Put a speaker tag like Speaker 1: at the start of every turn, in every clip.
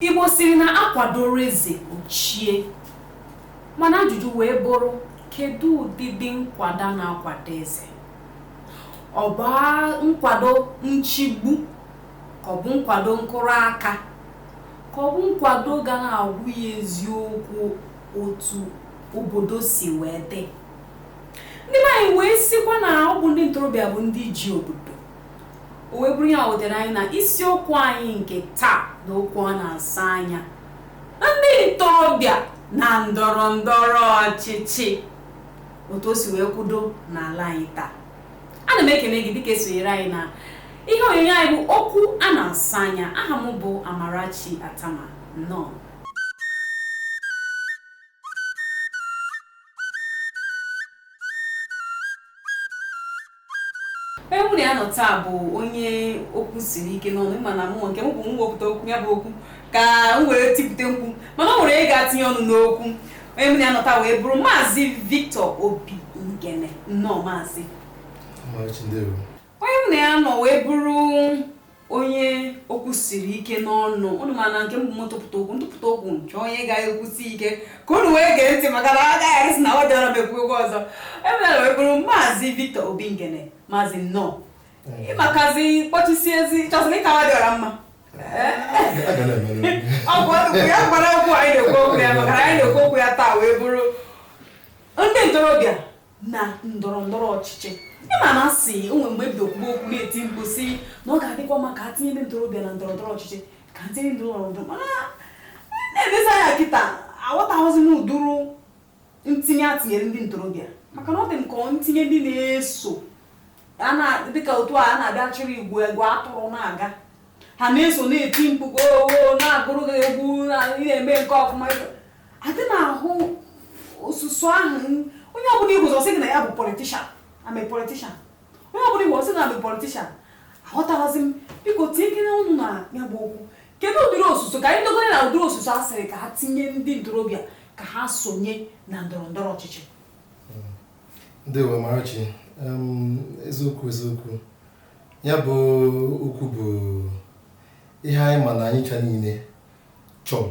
Speaker 1: Igbo siri na akwadoro eze ochie mana ajụjụ wee bụrụ kedu ụdịdị nkwado na-akwado eze? Ọ bụ nkwado nchigbu ka ọ bụ nkwado nkụrụ aka ka ọ bụ nkwado ga na-agwụ ya eziokwu otu obodo si wee dị? Ndị anyị wee sikwa na ọ bụ ndị ntorobịa bụ ndị ji obodo. O wee bụrụ ya wetara anyị na isiokwu anyị nke taa na okwu ọ na-asa anya ndị ntorobịa na ndọrọ ndọrọ ọchịchị, otu o si wee kwudo n'ala anyị taa. Ana m ekele gị dịka esonyere anyị na ihe onyonyo anyị bụ okwu a na-asa anya. Aha m bụ Amarachi Atama. Nnọọ. Onye mụ na ya nọ taa bụ onye okwu siri ike n'ọnụ, mana mụ nke m bụ mwepụta okwu ya bụ okwu ka m were tipụta mkpu, mana ọ nwere ị ga-atinye ọnụ n'okwu. Onye mụ na ya nọ taa wee bụrụ Maazị Victor Obi Ngene. Nnọọ Maazị.
Speaker 2: Onye
Speaker 1: mụ na ya nọ wee bụrụ onye okwu siri ike n'ọnụ. Unu mana nke m bụ ntụpụta okwu nke onye ga-ekwusi ike ka unu wee gee ntị, maka na agaghị arịsị na ọ dị ọrụ m ekwu okwu ọzọ. Onye mụ na ya wee bụrụ Maazị Victor Obi Ngene. Maazị nnọọ. Ịmakazi kpọchisi ezi chọsịrị ka ọ dị ọra mma. Ọ bụ ya gbara okwu anyị na-ekwu okwu ya, maka na anyị na-ekwu okwu ya taa wee bụrụ ndị ntorobịa na ndọrọ ndọrọ ọchịchị. Ịma na asị onwe mgbe ebido kwuo okwu na-eti mkpu si na ọ ga-adịkwa mma ka atinye ndị ntorobịa na ndọrọ ndọrọ ọchịchị, ka ntinye ndị ndọrọ ndọrọ, mana na-emezi anya kịta aghọtaghịzi m ụdụrụ ntinye atinyere ndị ntorobịa, maka na ọ dị m ka ntinye ndị na-eso dịka otu a na-abịa chịrị igwe egwu atụrụ na-aga, ha na-eso na-eti mkpu na-agụrụ gị egwu na-eme nke ọfụma. Adị na-ahụ osusu ahụ onye ọbụla igwe ọsị gị na ya bụ politishan, ame politishan, onye ọbụla igwe ọsị na ame politishan. Aghọtaghazi m, biko tinyekere ọnụ na ya bụ okwu. Kedu ụdịrị osusu ka anyị dogere na ụdịrị osusu a sịrị ka ha tinye ndị ntorobịa ka ha sonye na ndọrọ ndọrọ ọchịchị?
Speaker 2: Ndewo Amarachi. Eziokwu ya bụ okwu bụ ihe anyị ma na anyị ncha niile chọrọ,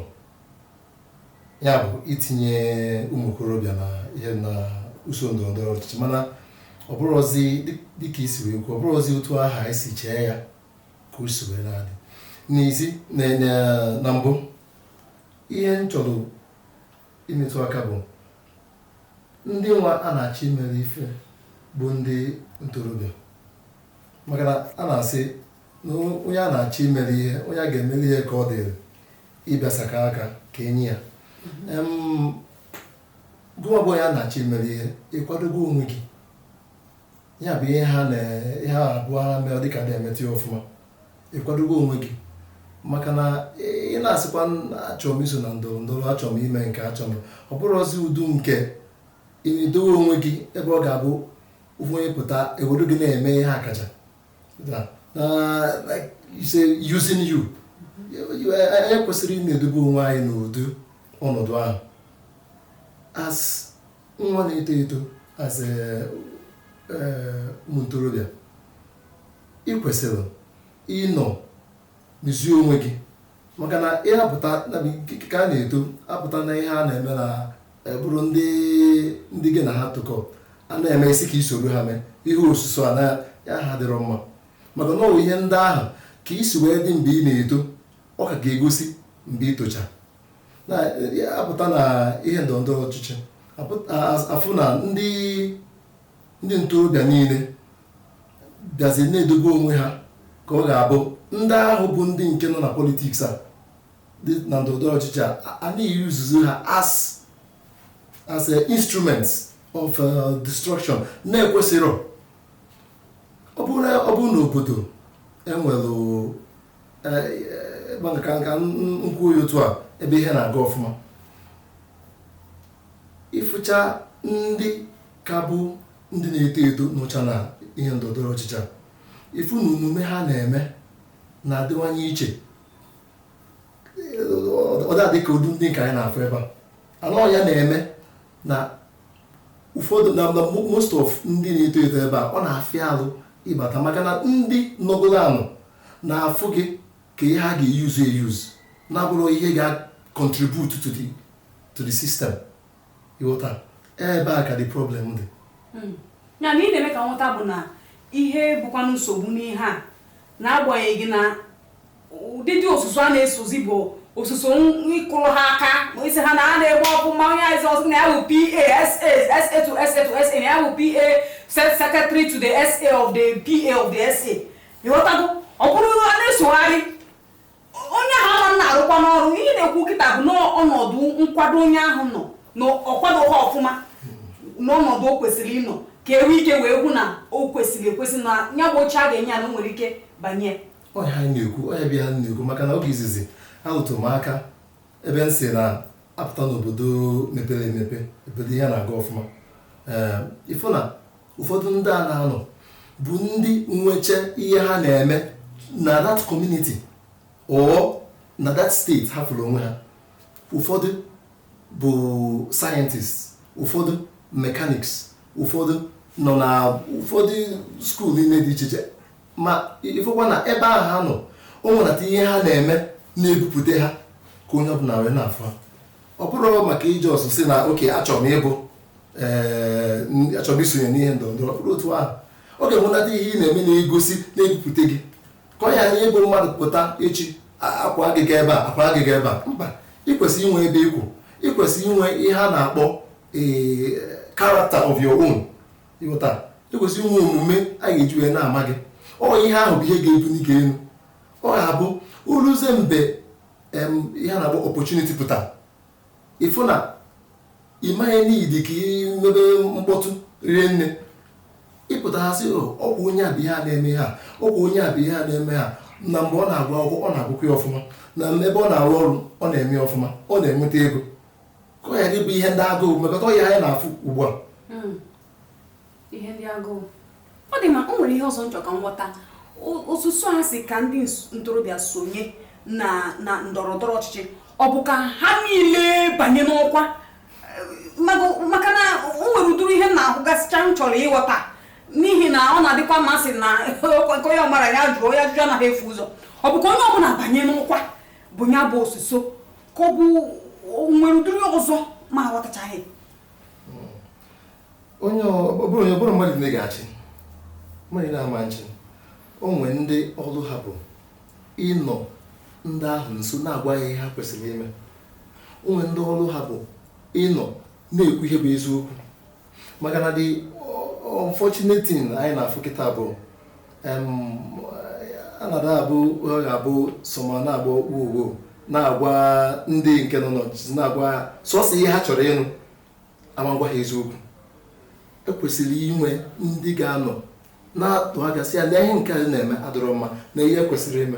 Speaker 2: ya bụ itinye ụmụ okorobịa na ihe na usoro ndọrọndọrọ ọchịchị, mana ọ bụrụzi dịka isi wee kwuo, ọ bụrụzi otu aha anyị si chee ya ka o si wee na-adị n'isi na mbụ. Ihe m chọrọ imetụ aka bụ ndị nwa a na-achọ imere ife bụ ndị ntorobịa, maka na a na-asị na onye a na-achọ imere ihe, onye a ga-emere ihe ka ọ dịrị ịbịasaka aka ka enyi ya. Gụnwa bụ onye a na-achọ imere ihe, ịkwadogo onwe gị. Ya bụ ihe ha abụọ ha mere dịka na-emetụ ya ọfụma, ịkwadogo onwe gị, maka na ị na-asịkwa achọrọ m iso na ndọrọ ndọrọ, achọrọ m ime nke achọrọ m, ọ bụrụzi udu nke idowe onwe gị ebe ọ ga-abụ ofu onye pụta ewedo gị na-eme ihe akaja using you. Anyị kwesịrị ị na-edobe onwe anyị n'ụdị ọnọdụ ahụ as nwa na-eto eto, as ụmụ ntorobịa. Ị kwesịrị ịnọ n'ezi onwe gị, maka na ihe apụta ka a na-eto apụta na ihe a na-eme na bụrụ ndị gị na ha tụkọ a na-eme isi ka isoro ha mee ihe osuso a na ya ha dịrọ mma, maka na ọ ihe ndị ahụ ka isi wee dị mgbe ị na-eto, ọ ka ga-egosi mgbe ị tocha apụta na ihe ndọrọndọrọ ọchịchị. Afụ na ndị ntorobịa niile bịazi na-edobe onwe ha ka ọ ga-abụ ndị ahụ bụ ndị nke nọ na politiks a na ndọrọndọrọ ọchịchị a na-eyuzuzu ha as instruments of destruction na-ekwesịrọ. Ọ bụrụ na obodo enwere nka nkwụ oyi otu a ebe ihe na-aga ọfụma, ịfụcha ndị ka bụ ndị na-eto eto n'ụcha na ihe ndọrọndọrọ ọchịchị a, ifu na omume ha na-eme na-adịwanye iche. Ọ dị ka ụdị ndị nke anyị na-afụ ebe a anọ ya na-eme na ụfọdụ na most of ndị na-eto eto ebe a ọ na-afịa alụ ịbata, maka na ndị nọgoro anụ na-afụ gị ka ihe ha ga-eyuzu na-abụrụ ihe ga-contribute to the system. Ịghọta ebe a ka the problem dị.
Speaker 1: Ya na ị na-eme ka nghọta bụ na ihe bụkwa nsogbu n'ihe a na-agbanyeghị na ụdịdị osusu a na-esozi bụ osusu ịkụrụ ha aka isi ha na a na-egbe ọfụma onye aịzi ọzọ na ya bụ PA SA to SA to SA na ya bụ PA secretary to the SA of the PA of the SA. Ịghọtago ọ bụrụ a na-esogharị onye ahụ na-arụkwa n'ọrụ ihe na-ekwu kịta bụ n'ọnọdụ nkwado onye ahụ nọ na ọkwado ha ọfụma n'ọnọdụ o kwesịrị ịnọ ka enwe ike wee hụ na o kwesịrị ekwesị na ya bụ oche a ga-enye ya na o nwere ike banye.
Speaker 2: Ọya ha na-ekwu ọya bịa ha na-ekwu maka na oge izizi ahụtụ m aka ebe m si na-apụta n'obodo mepere emepe obodo ihe na-aga ọfụma. Ịfụ na ụfọdụ ndị a na-anọ bụ ndị nweche ihe ha na-eme na that community or na that state ha fụrụ onwe ha. Ụfọdụ bụ scientists, ụfọdụ mechanics, ụfọdụ nọ na ụfọdụ skuul niile dị iche iche, ma ịfụkwa na ebe ahụ ha nọ o nwere ihe ha na-eme na-ebupụta ha ka onye ọbụla wee na-afụ ha. Ọ bụrụ maka ije ọsụ si na oke achọrọ m isonye n'ihe ndọrọndọrọ, ọ bụrụ otu ahụ ọ ga-enweta ihe ị na-eme na-egosi na-ebupụta gị ka ọ ya na ego mmadụ pụta echi akwa agịga ebe a akwa agịga ebe a. Mba, ị kwesịrị inwe ebe ikwu, ị kwesịrị inwe ihe a na-akpọ character of your own. Ịghọta ị kwesịrị inwe omume a ga-eji wee na-ama gị. Ọ ihe ahụ bụ ihe ga-ebuli gị elu. Ọ ga-abụ uruzie mgbe ihe a na-akpọ opportunity pụta, ịfụ na ịmaghị n'idi ka imebe mkpọtụ rie nne ịpụta ha sị ọgwụ onye a bụ ihe a na-eme ha, ọgwụ onye a bụ ihe a na-eme ha. Na mgbe ọ na-agụ akwụkwọ ọ na-agụkwa ya ọfụma, na ebe ọ na-arụ ọrụ ọ na-eme ya ọfụma, ọ na-enweta ego. Ka ọ ya gị bụ ihe ndị agụụ mekọta ọya anyị na-afụ ugbu a.
Speaker 1: Ihe ndị agụụ ọ dị ma o nwere ihe ọzọ nchọ ka nghọta osusu a sị ka ndị ntorobịa sonye na ndọrọndọrọ ọchịchị. Ọ bụ ka ha niile banye n'ọkwa maka na o nwere ụdịrị ihe na-ahụgasịcha m chọrọ ịghọta n'ihi na ọ na-adịkwa mmasị na nke onye ọmara ya jụọ ya ajụjụ anaghị efu ụzọ. Ọ bụ ka onye ọbụla banye n'ọkwa bụ ya bụ osuso ka ọ bụ nwere ụdịrị ọzọ ma aghọtachaghị.
Speaker 2: Onye ọbụla mmadụ na-egachi mmadụ na-ama nchi, o nwere ndị ọrụ ha bụ ịnọ ndị ahụ nso na-agwa ya ihe ha kwesịrị ime. O nwere ndị ọrụ ha bụ ịnọ na-ekwu ihe bụ eziokwu. Maka na the unfortunate thing anyị na-afụ kịta bụ anada abụ ọ ga-abụ sọma na-agba okpu na-agwa ndị nke nọ n'ọchịchị na-agwa sọsọ ihe ha chọrọ ịnụ ama ngwa ha eziokwu. Ekwesịrị inwe ndị ga-anọ na-atụ aka sị ya na ihe nke a na-eme adịrọ mma na ihe kwesịrị ime.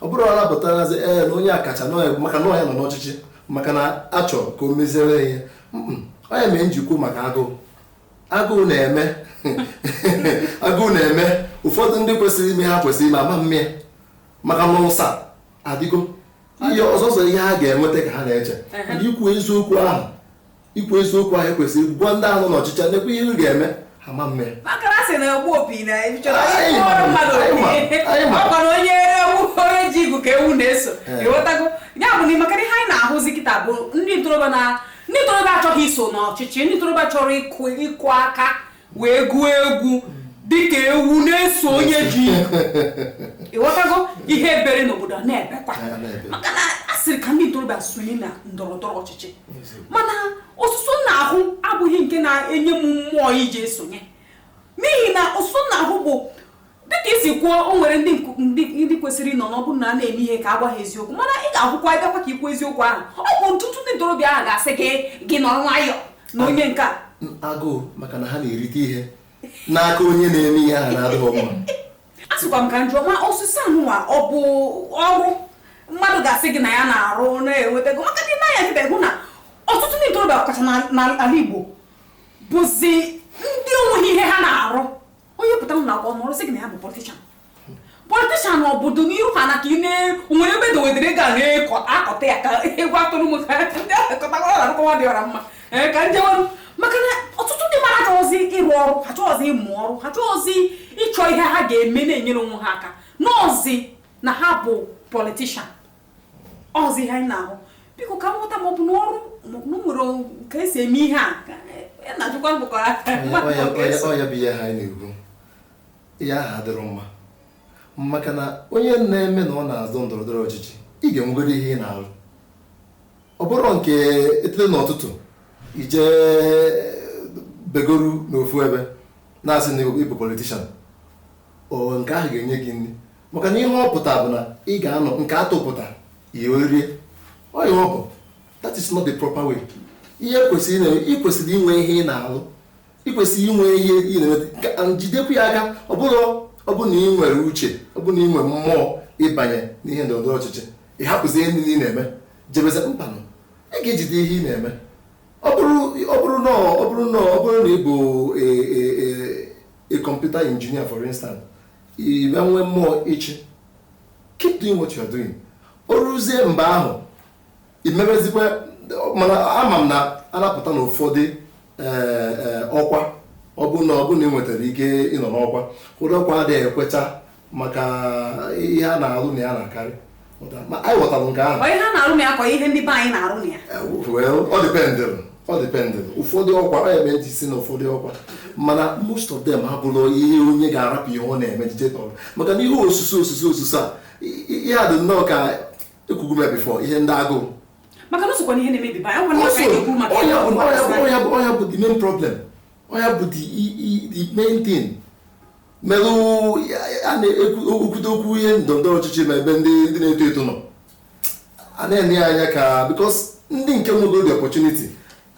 Speaker 2: Ọ bụrụ ọ na-apụtarazi na onye akacha maka na ọya nọ n'ọchịchị maka na achọ ka o meziere ihe. Onye mee njikwa maka agụụ na-eme agụụ na-eme ụfọdụ ndị kwesịrị ime ha kwesịrị ime ama mmịa maka na ụsa adịgo ihe ọzọzọ ihe ha ga-enweta ka ha na-eche. Ikwu eziokwu ahụ ekwesịrị gwa ndị ahụ n'ọchịchị nekwa ihe ị ga-eme ha ma mmịa.
Speaker 1: Maka na sị na egbu opi na ebichọrọ mmadụ ọkwana onye ji igwu ka ewu na-eso. Ịghọtago ya bụ na maka ihe anyị na-ahụzi kịta bụ ndị ntorobịa achọghị iso n'ọchịchị, ndị ntorobịa chọrọ ịkụ aka wee gụọ egwu dịka ewu na-eso onye ji. Ịghọtago ihe ebere n'obodo na-ebekwa maka na a sịrị ka ndị ntorobịa sonye na ndọrọndọrọ ọchịchị, mana ọsụsụ na-ahụ abụghị nke na-enye m mmụọ iji esonye. N'ihi na ọsụsụ na-ahụ bụ dịka isi kwuo o nwere ndị kwesịrị ịnọ n'ọbụ na a na-eme ihe ka agwa ha eziokwu, mana ị ga-ahụkwa ịbịakwa ka ikwu eziokwu ahụ. Ọ bụ ntụtụ ndị ntorobịa ahụ ga-asị gị nọrọ nwayọọ na onye nke a.
Speaker 2: Agụụ maka na ha na-erite ihe n'aka onye na-eme ihe ahụ na-adịghị mma.
Speaker 1: A sịkwa m ka njọ ma osisi anụnwa ọ bụ ọrụ mmadụ ga-asị gị na ya na-arụ na-enweta ego maka dị na ya kịta hụ na ọtụtụ ndị ntorobịa ọkacha n'ala Igbo bụzi ndị onweghị ihe ha na-arụ. Onye pụtara na akwụkwọ ọrụ sị gị na ya bụ politishan obodo n'iru ha na ka ị nwere ebe dowedere ga na-akọta ya ka egwu atụrụ m ka ndị akọtakwara na nkọwa dị ọra mma ka njewarụ maka na ọtụtụ ndị mmadụ achọghịzi ịrụ ọrụ, ha chọghịzi ịmụ ọrụ, ha chọghịzi ịchọ ihe ha ga-eme na-enyere onwe ha aka n'ọzi na ha bụ politishan. ọzọ ihe anyị na-ahụ biko ka m ghọta ma ọ bụ n'ọrụ ma ọ bụ nwere ka esi eme ihe a na-ajụkwa mbụkọ
Speaker 2: ọya bụ ihe ha anyị na-ekwu ihe ahụ adịrọ mma maka na onye na-eme na ọ na-azọ ndọrọndọrọ ọchịchị ị ga-enwegoro ihe ị na-arụ ọ bụrụ nke etete n'ụtụtụ ije begoru n'ofu ebe na-asị na ịbụ politishan nke ahụ ga-enye gị nri maka na ihe ọ pụta bụ na ị ga-anọ nke atụpụta ihe orie ọya ọ bụ that is not the proper way. Ihe kwesịrị inwe ihe ị na-alụ ikwesịrị inwe ihe ị na-eme jidekwu ya aka ọ bụ na ị nwere uche ọ bụ na ị nwere mmụọ ịbanye n'ihe ndọrọndọrọ ọchịchị ị hapụzi ihe niile ị na-eme jebeze mkpanụ ị ga-ejide ihe ị na-eme ọ bụrụ na ị bụ a computer engineer for instance ị nwee mmụọ ịchị keep doing what you are doing o ruzie mgbe ahụ imebezikwa mana ama m na anapụta na ụfọdụ ọkwa ọ bụ na ị nwetara ike ịnọ n'ọkwa ụfọdụ ọkwa adịghị ekwecha maka ihe a na-alụ na ya na-akarị ma anyị ghọtara nke ahụ
Speaker 1: ihe a na-arụ na ya ka ihe ndị be anyị na-arụ na ya
Speaker 2: ọ dịpendịrị ụfọdụ ọkwa ọ eme ntị si na ụfọdụ ọkwa mana most of them abụrụ ihe onye ga-arapụ ihe ọ na-eme jije tọrọ maka na ihe osusu a ihe a dị nnọọ ka ekwugo m bifọ ihe ndị agụụ
Speaker 1: maka na osokwa ihe na-emebi ba
Speaker 2: ọya bụ the main problem ọya bụ the main thing merụ a na-ekwudo okwu ihe ndọrọndọrọ ọchịchị ma ebe ndị na-eto eto nọ a na-enye ya anya ka because ndị nke nwegoro the opportunity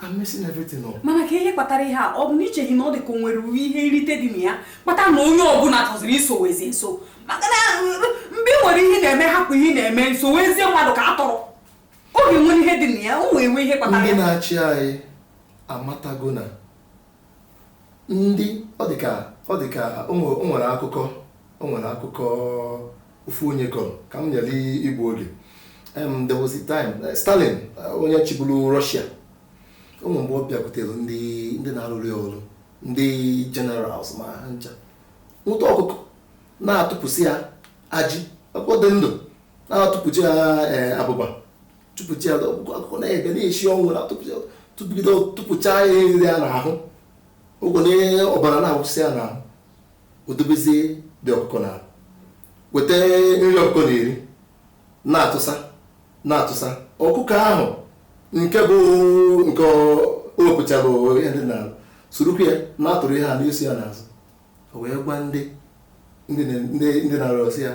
Speaker 2: I'm missing everything up.
Speaker 1: Mana ka ihe kpatara ihe a ọ bụ n'icheghị na ọ dị ka o nwere ihe nrite dị na ya kpata na onye ọbụla chọziri iso wezi nso maka na mgbe ị nwere ihe na-eme hapụ ihe na-eme nso wezie mmadụ ka a tọrọ oge nwere ihe dị na ya o nwere ihe kpatara ya
Speaker 2: ndị na-achị anyị amatago na ndị ọ dịka o nwere akụkọ ofu onye kọrọ ka m nyere igbu oge there was a time Stalin onye chịburu Russia ụmụ mgbe ọ bịakwutere ndị na-arụrụ ya ọrụ ndị generals ma ha ncha nwụta ọkụkọ na-atụpụsị ya ajị ọkụkọ dị ndụ na-atụpụchi ya abụba tụpụchi ya akụkọ na-ege na-eshi ọnwụ na-atụpụgide tụpụcha ya eriri ya n'ahụ ụgwọ na ọbara na-awụsị ya n'ahụ odobezie dị ọkụkọ na weta nri ọkụkọ na-eri na-atụsa ọkụkọ ahụ nke o wepụchara ihe ndị na sorokwu ya na-atụrụ ihe a na-eso ya n'azụ o wee gwa ndị na-arụsị ya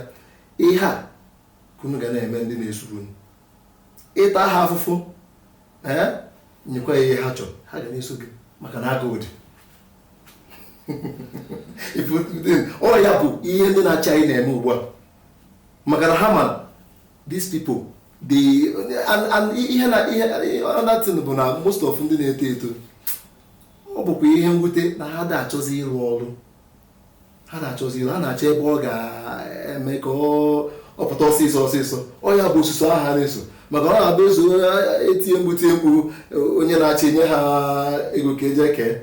Speaker 2: ihe a kunu ga na-eme ndị na-esuru ịta ha afụfụ nyekwa ya ihe ha chọrọ ha ga na-eso gị maka na agụ ụdị ọ ya bụ ihe ndị na-achị anyị na-eme ugbu a maka na ha ma these people ihe na-atịn bụ na most of ndị na-eto eto ọ bụkwa ihe mwute na ha da-achọzi ịrụ ọrụ ha na-achọ ebe ọ ga-eme ka ọ pụta ọsịsọ ọ ya bụ osuso aha na-eso maka ọ na-abụ eso etinye mgbu onye na-achị enye ha ego ka eje kee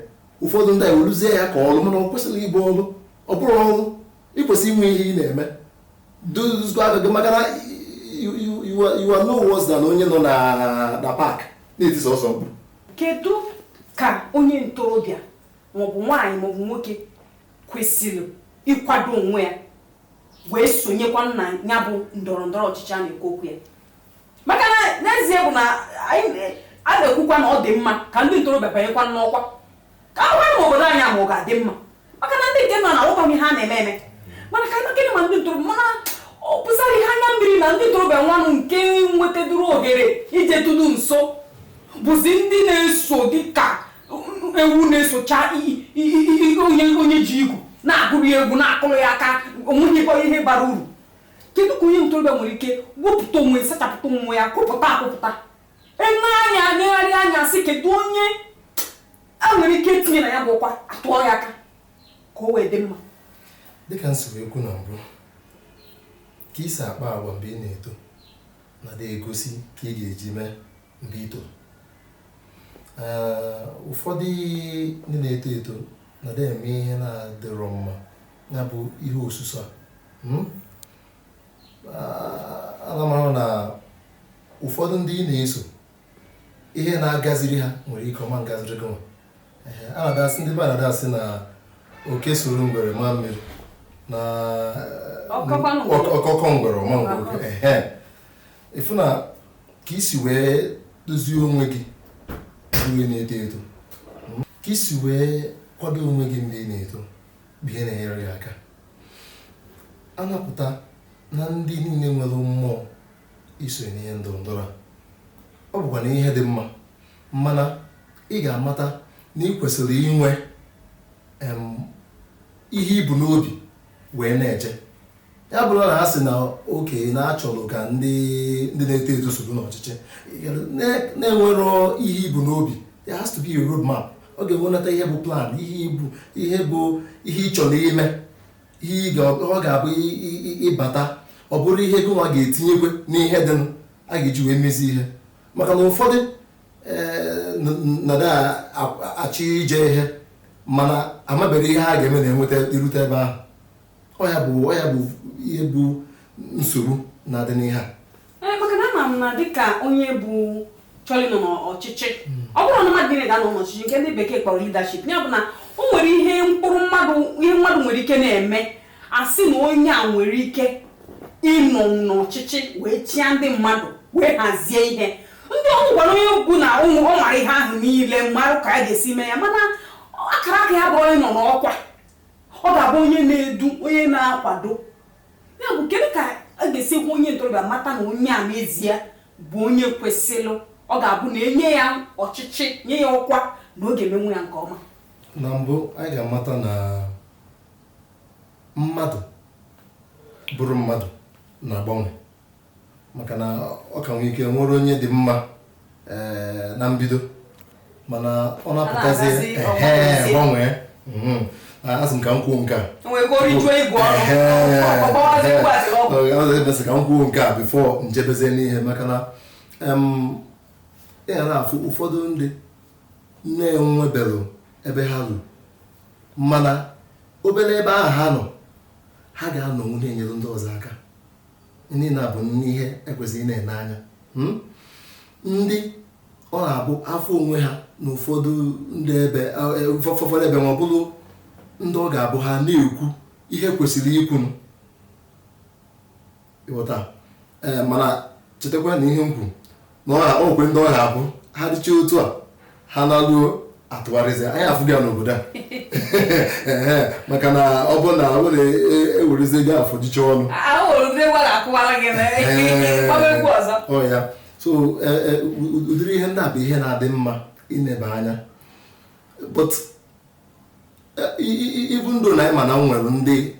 Speaker 2: ụfọdụ ndị eweruzie ya ka ọrụ mana ọ kwesịrị ịbụ ọrụ ọ bụrụ ọrụ ịkwesị inwe ihe ị na-eme dozgo aka gị maka na you are no worse than onye nọ na park na-etisa ọsọ mkpu.
Speaker 1: Kedu ka onye ntorobịa maọbụ nwaanyị maọbụ nwoke kwesịrị ịkwado onwe ya wee sonyekwa na ya bụ ndọrọndọrọ ọchịchị a na-ekwu okwu ya maka na n'ezie bụ na a na-ekwukwa na ọ dị mma ka ndị ntorobịa banyekwa n'ọkwa ka ahụhụ ma obodo anyị ma ọ ga-adị mma maka na ndị nke nọ na ọkwa ha na-eme eme mana ka gịnị ma ndị ntorobịa mana ọ pụsara ihe anya mmiri na ndị ntorobịa nwanụ nke nwetaduru ohere ije tụdu nso bụzi ndị na-eso dịka ewu na-esocha onye ji igwu na-agụrụ ya egwu na-akụrụ ya aka onweghịkwa ihe bara uru. Kedu ka onye ntorobịa nwere ike wepụta onwe sachapụta onwe ya kwụpụta ene anya negharị anya sị kedu onye a nwere ike tinye na ya bụ ọkwa atụọ ya aka ka o wee dị mma.
Speaker 2: Dịka m siri ekwu na mbụ ka isi akpa agwa mgbe ị na-eto na-egosi ka ị ga-eji mee mgbe ị toro. Ụfọdụ ndị na-eto eto na-eme ihe na-adịrọ mma ya bụ ihe osuso a ana m ahụ na ụfọdụ ndị ị na-eso ihe na-agaziri ha nwere ike ọma ngaziri gị nwa. A na-adasị ndị be na-adasị na oke soro ngwere ma mmiri na ọkọkọ ngwere ọma ngwere. Ịfụ na ka isi wee dozie onwe gị mgbe ị na-eto eto, ka isi wee kwado onwe gị mgbe ị na-eto bụ ihe na-enyere gị aka. Anapụta na ndị niile nwere mmụọ iso n'ihe ndọrọndọrọ a, ọ bụkwa na ihe dị mma, mana ị ga-amata na ị kwesịrị inwe ihe ibu n'obi wee na-eche. Ya bụrụ na ha sị na oke na-achọrọ ka ndị na-eto eto soro n'ọchịchị na-enwero ihe ibu n'obi, there has to be a road map. Ọ ga-enwenata ihe bụ plan, ihe bụ ihe ị chọrọ ime, ihe ọ ga-abụ ịbata, ọ bụrụ ihe gị nwa ga-etinyekwe n'ihe dị a ga-eji wee mezi ihe. Maka na ụfọdụ na-achọ ije ihe mana amabere ihe ha ga-eme na-enweta irute ebe ahụ. Ọ ya bụ ihe bụ nsogbu na-adị n'ihe a.
Speaker 1: Maka na ama m na dịka onye bụ chọrọ ịnọ n'ọchịchị, ọ bụrụ na mmadụ niile ga-anọ n'ọchịchị nke ndị bekee kpọrọ leadership, ya bụ na o nwere ihe mmadụ nwere ike na-eme asị na onye a nwere ike ịnọ n'ọchịchị wee chịa ndị mmadụ wee hazie ihe. Ndị ọnwụ gwara onye ugwu na ọ mara ihe ahụ niile mmadụ ka ya ga-esi mee ya, mana akara aka ya bụ onye nọ n'ọkwa, ọ ga-abụ onye na-edu, onye na-akwado. Ya bụ kedu ka a ga-esi hụ onye ntorobịa mata na onye a n'ezie bụ onye kwesịrị, ọ ga-abụ na enye ya ọchịchị, nye ya ọkwa na ọ ga-emenwu ya nke ọma.
Speaker 2: Na mbụ anyị ga-amata na mmadụ bụrụ mmadụ na-agbanwe, maka na ọ ka nwere ike nwere onye dị mma na mbido mana ọ na-apụtazi gbanwee. Asị m ka m kwuo nke a ka m kwuo nke a bifo njebezie n'ihe, maka na ị ga na-afụ ụfọdụ ndị na-enwebelụ ebe ha lụ, mana obere ebe ahụ ha nọ ha ga-anọnwu na-enyere ndị ọzọ aka. Ndị na-abụ n'ihe ekwesịghị na-ene anya. Ndị ọ na-abụ afọ onwe ha na ụfọdụ ebe ma ọ bụrụ ndị ọ ga-abụ ha na-ekwu ihe kwesịrị ikwu ịghọta. Mana chetakwa na ihe m kwu na ọkwe ndị ọ ga-abụ ha dịcha otu a ha na-alụ atụgharịzi anyị afụ gị n'obodo a maka na ọ bụ na ọ na-ewerezi gị afọ jicha ọnụ ya. So ụdịrị ihe ndị a bụ ihe na-adị mma ineba anya, but ibu ndụ na anyị ma na nwere ndị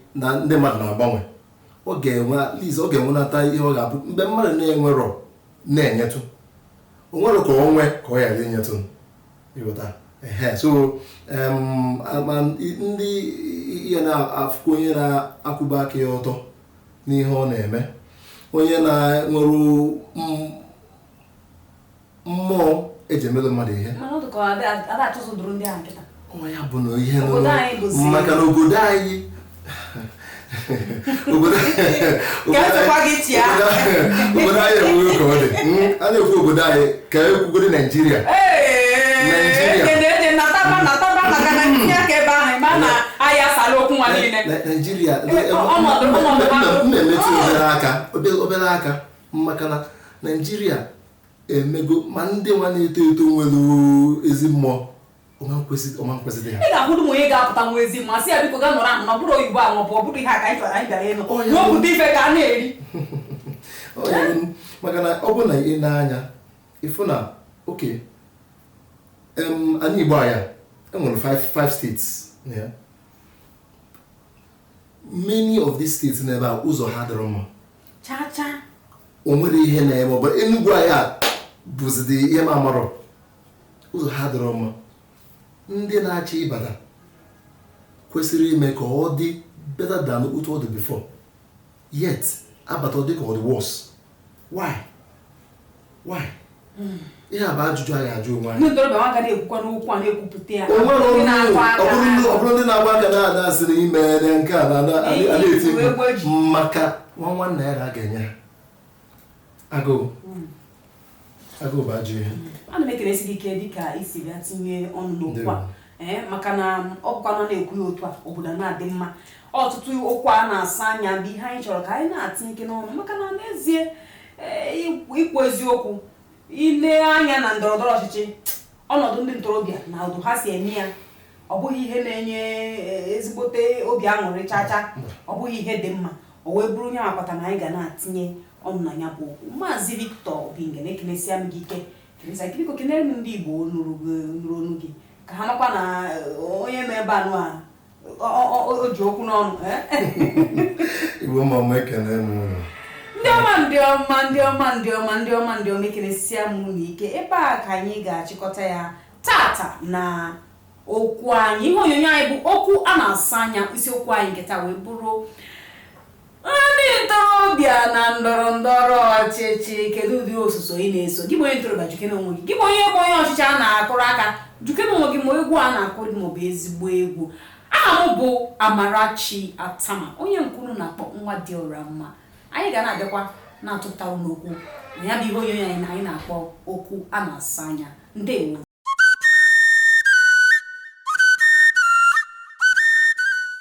Speaker 2: mmadụ na-agbanwe. Ọ ga-enwenata ihe ọ ga-abụ mgbe mmadụ na-enwerọ na-enyetụ, o nwere ka o nwee ka ọ ghara inyetụ ịghọta. So ndị ihe na-afụkwa onye na-akwụba aka ya ọtọ n'ihe ọ na-eme, onye na-nwere mmụọ eji emelụ mmadụ ihe, ọ ya bụ na ihe maka na obodo anyị obodo anyị enweghị ka ọ dị. A na-ekwu obodo anyị ka ekwugoro Naijiria. Naijiria na-emetụ obere aka maka na Naijiria emego ma ndị nwa na-eto eto nwere ezi mmụọ ọma nkwesịrị ha.
Speaker 1: Ị ga-ahụ ụmụ onye ga-apụta nwa ezi mma sị ya biko gaa nọrọ ahụ na bụrụ oyibo ahụ ọ bụrụ ihe a ka anyị chọrọ anyị bịara ịnụ n'obodo ife ka a na-eri.
Speaker 2: Maka na ọ bụrụ na ị na-anya ịfụ na oke anyị Igbo anya enwere 5 states. Many of these states n'ebe a ụzọ ha dịrọ mma, o nwere ihe na-eme. Ọ bụ Enugu anya bụzidi ihe ma amarọ, ụzọ ha dịrọ mma. Ndị na-achọ ịbata kwesịrị ime ka ọ dị better than otu ọ dị before, yet abata ọ dị ka ọ dị worse. Why? Ihe a bụ ajụjụ anyị ajụ onwe anyị. Ọ bụrụ ndị na-agba aka na-asị na ime nke a na-eti maka nwa nwanne ya ga-enye agụụ
Speaker 1: ana m ekelesi gị ike dịka isi bịa tinye ọnụ n'okwu a maka na ọ bụkwa nọ na-ekwu ya otu a obodo na-adị mma ọtụtụ okwu a na-asa anya bụ ihe anyị chọrọ ka anyị na-atinye ike n'ọnụ maka na n'ezie ikwu eziokwu ile anya na ndọrọndọrọ ọchịchị ọnọdụ ndị ntorobịa na otu ha si eme ya ọ bụghị ihe na-enye ezigbote obi aṅụrị chacha ọ bụghị ihe dị mma o wee bụrụ onye akpata na anyị ga na-atinye ọnụ na ya bụ okwu Maazị Victor Obinge ekelesịa m gị ike biko kenere m ndị Igbo nụrụ onu gị ka ha makwa na onye nọ ebe anụ a o ji okwu n'ọnụ
Speaker 2: Igbo ma ekele m
Speaker 1: ndị ọma ekelesịa m n'ike ebe a ka anyị ga-achịkọta ya tata na okwu anyị ihe onyonyo anyị bụ okwu a na-asa anya isiokwu anyị nketa wee bụrụ ndị ntorobịa na ndọrọndọrọ ọchịchị kedu ụdị osuso ị na-eso gị bụ onye ntorobịa jukene onwe gị bụ onye ọchịchị a na-akụrụ aka jukene onwe gị ma egwu a na-akụrụ gị maọbụ ezigbo egwu aha m bụ Amarachi Atama onye nkunu na-akpọ nwa dị ọra mma anyị ga na-abịakwa na-atụpụta n'okwu na ya bụ ihe onyonyo anyị na-akpọ okwu a na-asa anya ndewo